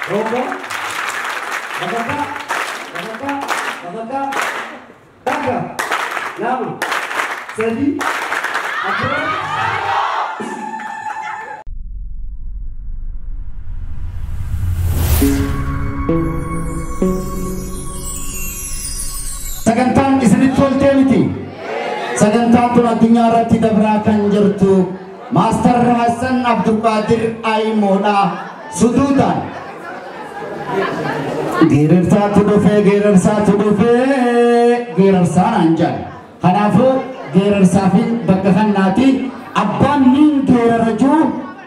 Roko, Bakaka, Taka, Lama, Sadi, Akira. Sagantaan isinit toltee miti. Sagantaan tun addunyaa irratti dabraa kan jirtu Master Hassan Abdul Qadir Aimoodha Suduudhaan. Geerarsaatu dhufee geerarsaan anjaan. Kanaafuu geerarsaafin bakka kannaati abbaan niin geerarajuu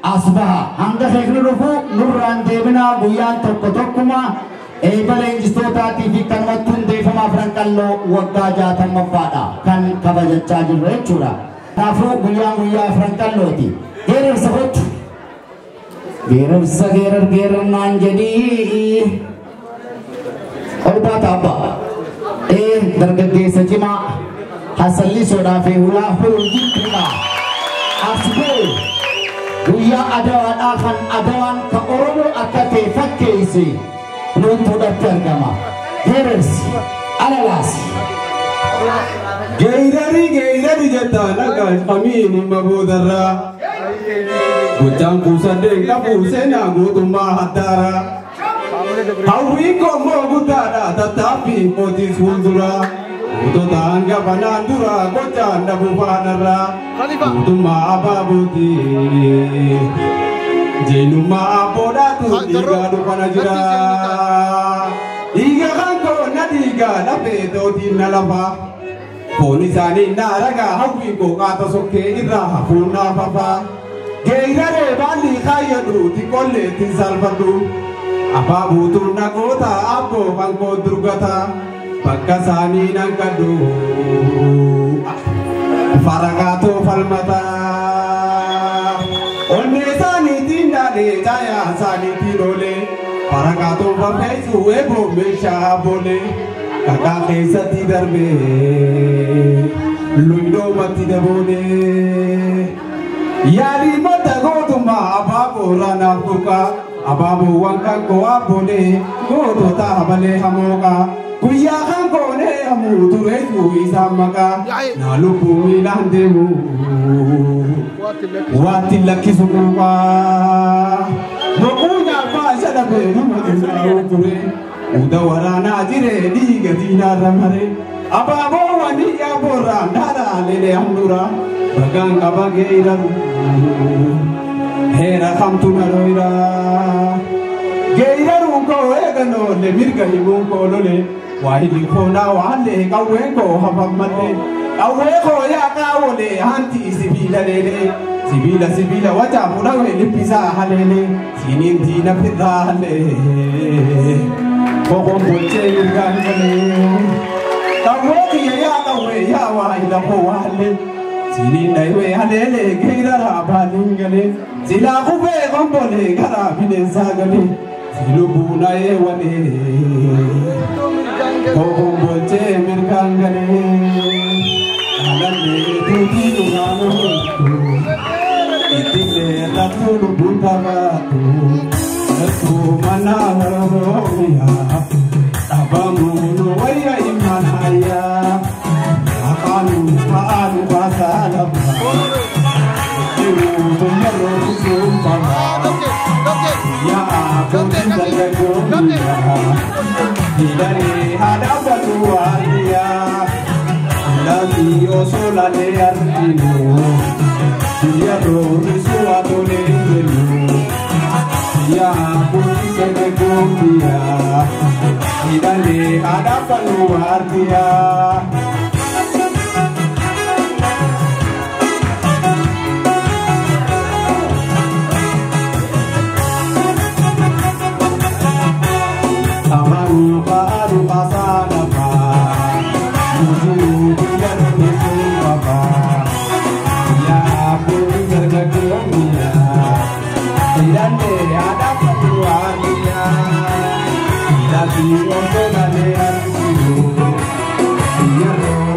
as baha. Hanga keekni dhufu nurraan deebinaa guyyaan tokkuma eebala injistootaatiif kanumatti hundeeffamaa Franqalloo waggaa 60ffaadha kan kabajachaa jirru jechuudha. Kanaafuu guyyaa Franqallooti. Geerarsa gochu. Geerar naan jedhii. Olbaata abbaa. Dargaggeessa cimaa hasallisoodhaa fi hulaa huljiidha. Asboo guyyaa adawaadhaa kan adawaan ka Oromoo akka ta'e fakkeesse. Nutuudhaatti argama. Geerarsi alalaasi. Geerari jettaan akka amiin himma boodarraa. Gochaan kuusadee qabuusee naa mootummaa haddaara. Hawwiin kommoo guddaadha tattaaffii mootii fuulduraa. Mootota hangafa naan duraa gochaan dhabuu faanarraa. Mootummaa abaabooti. Jeenummaa abboodhaatu dhiigaa dhufana jira. Dhiiga kan koona dhiigaa lafee tootiin na lafaa. Foon isaanii naa ragaa hawwiin qooqaata sokkee irraa hafuun naaf hafaa. Geeraree baalli kaayyadhu xiqqolleetti salphadhu. Abaabuutuun nagoota abboo kan koo durgata. Bakka isaanii nan gadhu. Faraqaatoo falmata. Onnee isaaniitiin dhaadhee caayaa isaaniitiin oolee. Faraqaatoo barreessu eeboo meeshaa boolee. Kakaa keessatti darbee. Luydoomatti daboolee. Yaadii madda gootummaa abaaboo raanaaf burqaa. Abaaboowwan kan koo abbolee gootota habalee hamooqaa. Guyyaa kan koonee hamuu tureessuu isaan maqaa. Naa lubbuu miilaan deemu waatti lakkisu quuqaa. Boquu nyaafaa isa dhabee nama irraa ture. Uda waraanaa jiree dhiiga diinaarra maree. Abaaboowwan yaabboorraan dhaadhaalee handura. Bagaan qaba geeraru. Heera kamtu naroira. Geeraruun koo eeganoole mirga himuun koo lole. Waahili koonaa waalee qawween koo hafammalee. Qawwee koo yaaqaa oolee hanti sibiila leelee. Sibiila wajaa fudhawee liphisaa haleelee. Siiniin diina firraa halee. Kokoon bolchee mirgaan galee. Qawwee kiyya yaa qawwee yaa waahila koo waalee. Sinin daiwe halele geerara baadin gale. Sila kufee kombolee gara bineensaa gale. Silubbuuna eewwane. Kokoon bolchee mirgaan gale. Alallee tuutii dhugaanu hodhu. Ittillee rattuu lubbuun taphatu. Rattuu manaa Oromiyaa. Dhabamuun wayya imanaayaa. Akaanu kaanu basalaba. Ibu tumero sumpama. Ya kuntin tergolongnya. Dari hadapan tuanya. Lagi osolane artinu. Dia suatu lembelu. Ya kuntin tergolongnya. Dari hadapan tuanya. Baru pasana pa, musuh tidak musuh apa, ya pun tergolongnya, tidak ada perluannya, tidak diomongkan yang itu, dia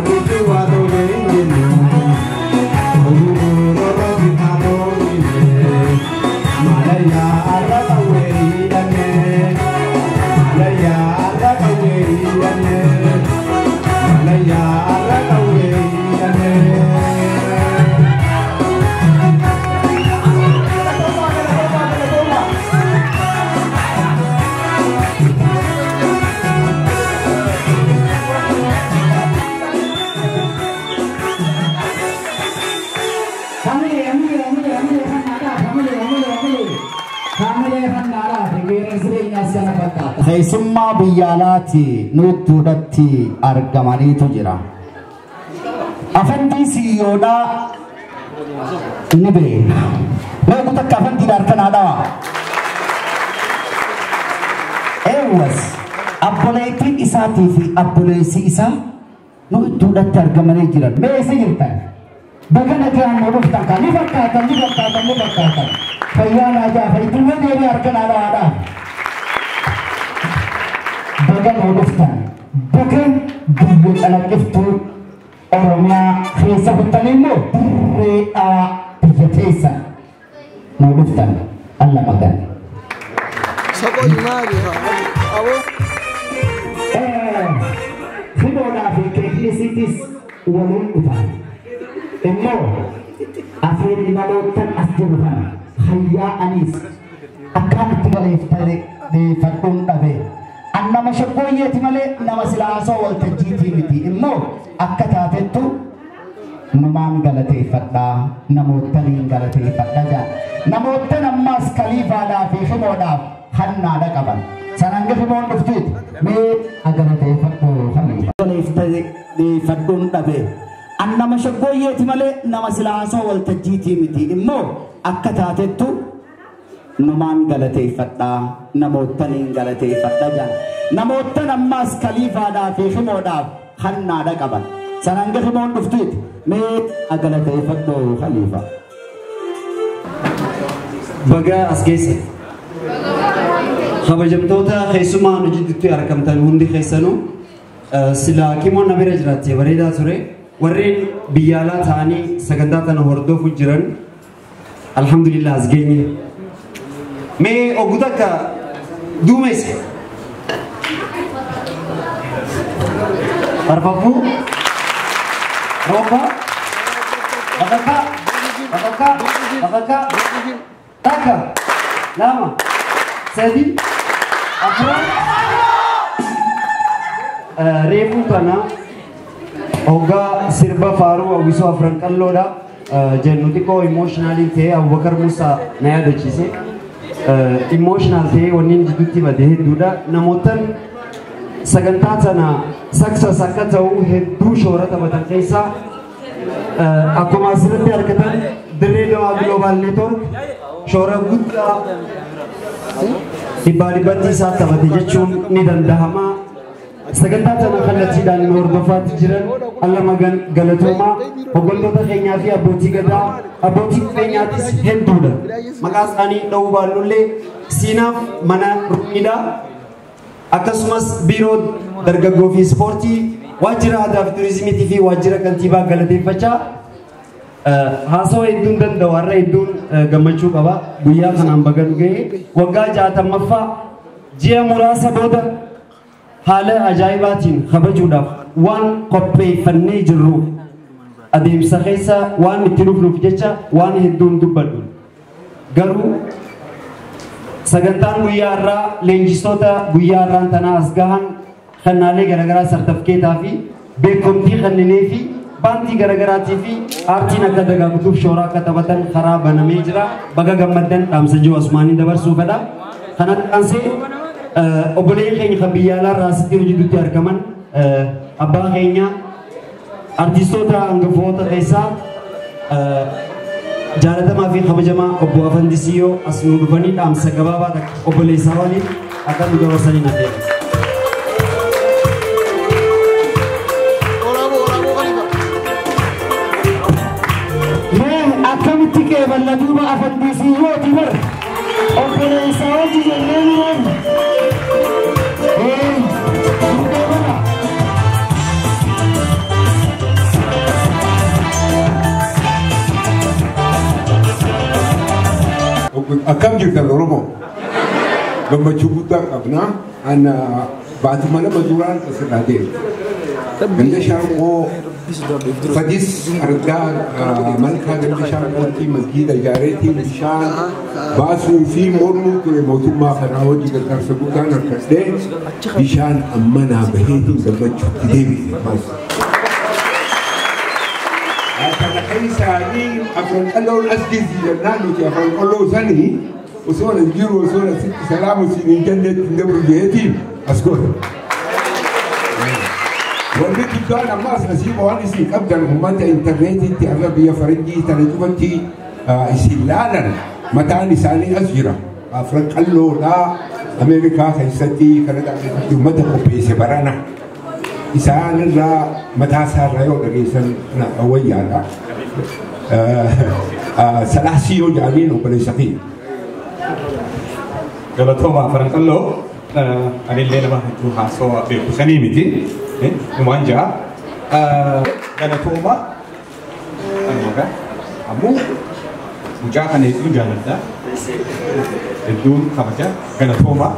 itu atau ini, orang kita ini, Malaya ada tahu ini dan geerarsireenya sana fakkaata. Keessummaa biyyaalaati nutti argamaniitu jira. Afandii siyyoodhaa ni beekna. Meequu takka afandiidha harkanaadhaa. Eewwas abboleettiin isaatii fi abboleessi isaa nutti argamanii jiran. Meeshaa jirtan. Bagana kan dhuftan kan ni fakkaatan. Fayyaan ajaa fayyadamuu deebii harkanaadhaa. Bagana dhuftan. Bagan biyya calaqqiftuu Oromiyaa keessa kuttanii immoo dirreedhaa biyya keessa nu dhuftan. Alla magan. Fidoodhaa fi keeknisiitis waliin dhufan. Immoo afeerri maloottan as jiru kana hayyaa anis akkaan itti galeeffadhuun dhabe. An nama shaggooyyeeti malee nama silaasoo waltajjiitii miti. Immoo akka taatettu numaan galateeffadhaa namootaniin galateeffadha jaa. Namoottan ammaas kaliifaadhaa fi himoodhaaf hannaadha qaban. Sanaan gadi himoon dhuftuuti mee agalateeffadhuu kaliifa. Galeeffadhuun dhabe. An nama shaggooyyeeti malee nama silaasoo waltajjiitii miti. Immoo akka taatettu numaan galateeffadhaa namootaniin galateeffadha jaa. Namoottan ammaas kaliifaadhaa fi himoodhaaf hannaadha qaban. Sanaan gadi himoon dhuftuuti mee agalateeffadhuu kaliifa. Baga as geesse. Kabajamtoota keessummaa nu jidduutti argamtan hundi keessanuu silaa kimoon na bira jiraatte bareedaa ture. Warreen biyya alaa ta'anii sagantaa kana hordofuu jiran alhamdulillah as geenye. Mee oguu takka duumesse. Parfafuu roba bakakka takka lama sadi afran reefuu kana hoggaa sirba faaruu hawwisoo afran qalloodha jennuti koo emotionalii ta'ee Abubakar Musaa na yaadachiise. Emotional ta'ee wanniin jidduutti bade hedduudha. Namootan sagantaa sana success akka ta'u hedduu shoora taphatan keessaa akkuma asirratti argatan Dirree Dawaa Global Network shoora guddaa dhibbatti isaa taphate jechuun ni danda'ama. Sagantaa sana kallattiidhaan nu hordofaatti jiran alla magan galatoomaa hooggantoota keenyaa fi abbootii gadaa abbootii keenyaatis hedduudha. Maqaa isaanii dha'uu baannullee siinaaf mana rumiidha. Akkasumas biiroo dargaggoo fi ispoortii waajjira aadaa fi turizimiitii fi waajjira kantiibaa galateeffachaa haasawaa hedduun danda'u har'a hedduun gammachuu qaba. Guyyaa kanaan bagan ga'ee waggaa 60ffaa ji'a muraasa booda haala ajaa'ibaatiin kabajuudhaaf waan qopheeffannee jirru adeemsa keessa waan itti dhufnuuf jecha waan hedduun dubbadhu. Garuu sagantaan guyyaa irraa leenjistoota guyyaa irraan tanaa as gahan kannaalee garaagaraa sartifikeetaa fi beekumtii kanneenii fi baantii garaagaraatii fi aartiin akka dagaagduuf shoora akka taphatan karaa banamee jira. Baga gammaddan dhaamsa jiru Usmaaniin dabarsuu fedha. Kanatti aansee obboleeyyan keenya kan biyya alaa irraa asitti hojjetutti argaman abbaa keenya artistoota hangafoota keessaa jaalatamaa fi kabajamaa obbo Afandisiyyoo as nu dhufanii dhaamsa gabaabaa obboleessaa waliin akka nu dabarsanii na ta'e. Akkamitti qeeballa duuba Afandisiyyooti bar obboleessaa wajji jennee jiran. Akkam jirtan Oromoo gammachuu guddaa qabna. Ana baatuma lama duraan asirraa deema. Ganda Shaanqoo Fadis argaa malkaa ganda Shaanqootti masgiida ijaareetiin bishaan baasuu fi mormuu ture mootummaa kanaa hojii gargaarsa guddaan harkadhee bishaan ammanaa baheetiin gammachuutti deebi'e. Kana keessaanii afran qalloon as geessi jennaan nuti afran qalloo sanii وصول الجير وصول الست سلام وسنين جنة ندبر بيتي أسكت والبيت الدوان أماس نسيب وانسي أبدا همانت إنترنت انت عربية فرنجي تنجبتي إسلالا متى نساني أسجرة أفرق قلو لا أمريكا خيستي كندا متى قبيس برانا إسان لا متى صار رأيو لقيسا أويانا سلاسيو جالين وبليسقين galatoomaa faranqalloo anillee nama hedduu haasawaa beeku sanii miti dhumaan jaha galatoomaa ammoo mucaa kana hedduu jaalladha hedduun kabaja galatoomaa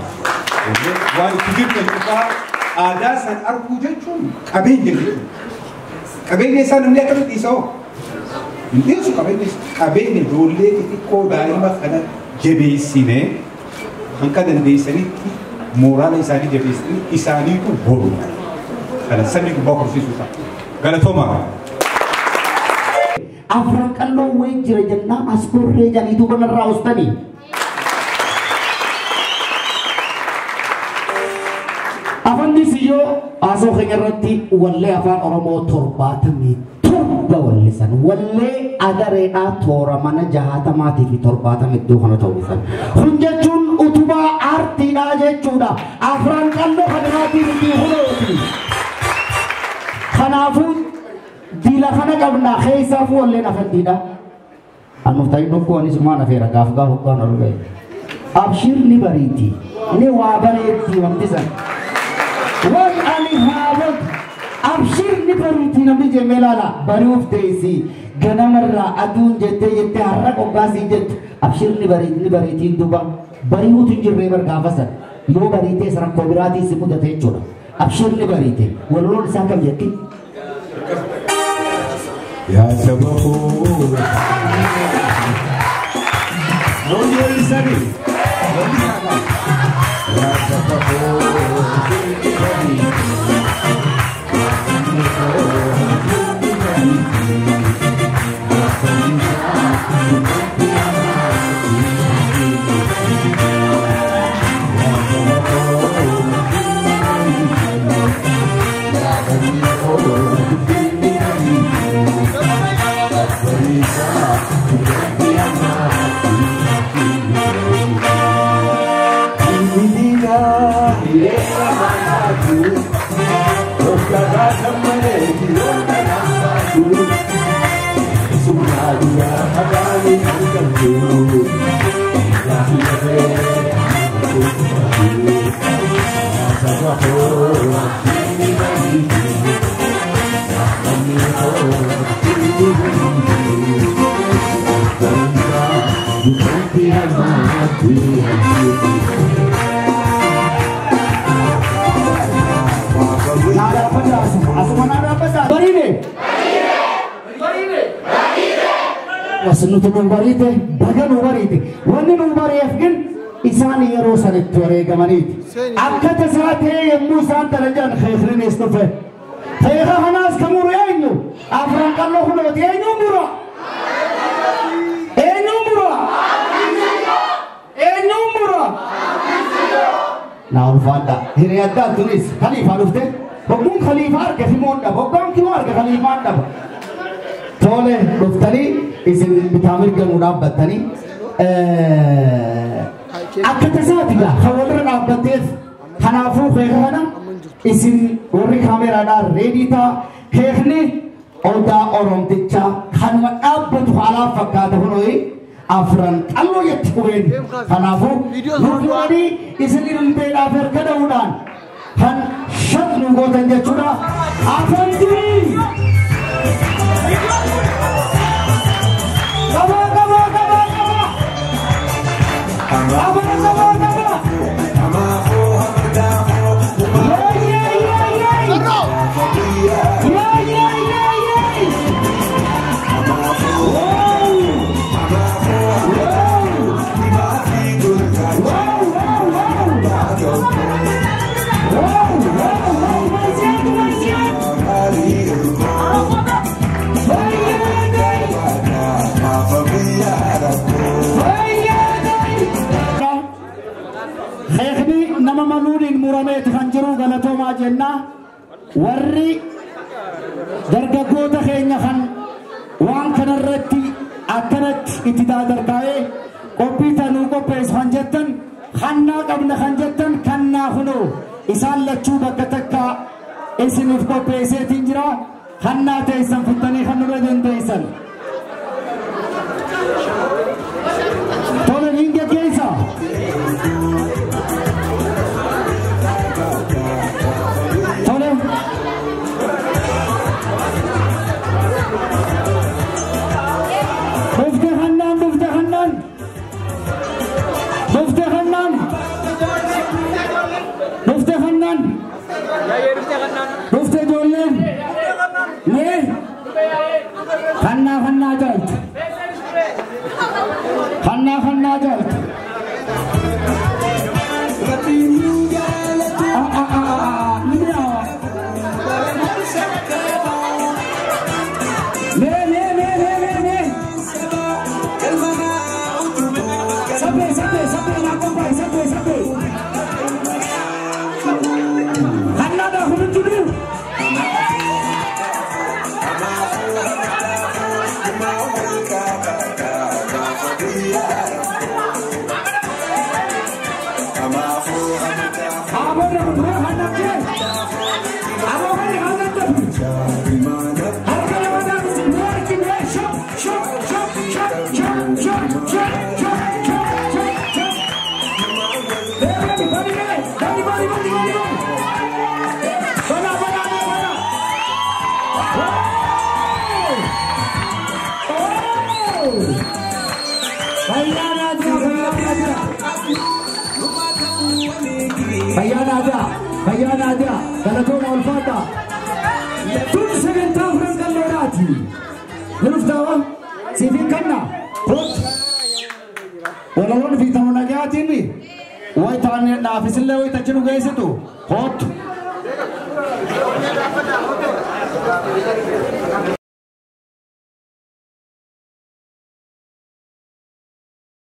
waan itti jirtan irraa aadaa san arguu jechuun qabeenya jechuudha qabeenya isaa namni akka dhiisoo hin dhiisu qabeenya ijoollee xixiqqoo daa'ima kana jabeessinee hanka dandeessanitti mooraala isaanii jabeessanii isaaniitu boru kana sabni gubbaa horsiisuu ta'a galatoomaa afran qalloo wayii jira jennaan as korree janiitu kanarraa ustanii afanni siyyoo haasoo keenya irratti wallee afaan oromoo 77 wallisan wallee adareedhaa toora mana 60 fi 70 iddoo kana ta'uusan kun jechuun utubaa aartiidhaa jechuudha afran qalloo kanarraatiin itti hulooti kanaafuu diila kana qabnaa keessaafuu walleen afandiidha annuuf ta'ii dhokku anis maan afeera gaaf hoggaan ol ga'e abshir ni bariiti ni waa bareetti wanti san waan ani haabot abshir ni bariiti namni jemmee laala bari'uuf deessi ganamarraa aduun jettee har'a qoggaasii jettu abshir ni bariitiin duuba bari'uutu hin jirree bargaafasan yoo bariitees rakkoo biraatiin si mudate jechuudha abshir ni bariite walloon isaa kam jetti يا سبقو Rojo Isani يا سبقو Wasnutu nubarite, baga nubarite. Wanni nubariif gin isaan yeroo sanitti wareegamaniiti. Akka tasaa ta'e yommuu isaan dalajan khayriin istufe. Khayra hanaas kamuru eenyu? Afran qalloo hulooti eenyu mura? Eenyu mura? Eenyu mura? Naa ulfaadha. Hiriyaaddaa turis khaliifaa dhufte. Hogguun khaliifaa arge himoon dhaba. Hoggaan kimoo arge khaliifaan dhaba. Tole dhuftanii isin bitaamir gamuudhaaf battanii akka tasaatiidha kan walirra dhaabbatteef kanaafuu keekana isin warri kaameraadhaan reediitaa keekni odaa oromtichaa kanuma dhaabbatu haalaaf fakkaata hunoyi afran qalloo jetti qubeen kanaafuu nurduudhanii isin ilbeedhaaf erga da'uudhaan kan shatnu gootan jechuudha afantii nama maluudin murameeti kan jiru galatoomaa jenna warri dargaggoota keenya kan waan kanarratti akkanatti itti dargaa'ee qophii tanuu qopheessu kan jettan kannaa qabna kan jettan kannaa kunoo isaan lachuu bakka takka isiniif qopheesseetiin jira kannaa teessan fittanii kan nurra dandeessan tole niin geggeessa tole Dufte ijoolleen mee kannaa jaaltu kannaa jaaltu Bayyaan aadaa galatoon ulfaata tun sagantaa furan qalloodhaati nuruftaawwa siifin kanna hot walaloon fi ta'uu nagayaatiin wayitaan dhaafisillee wayitachi nu geessitu hot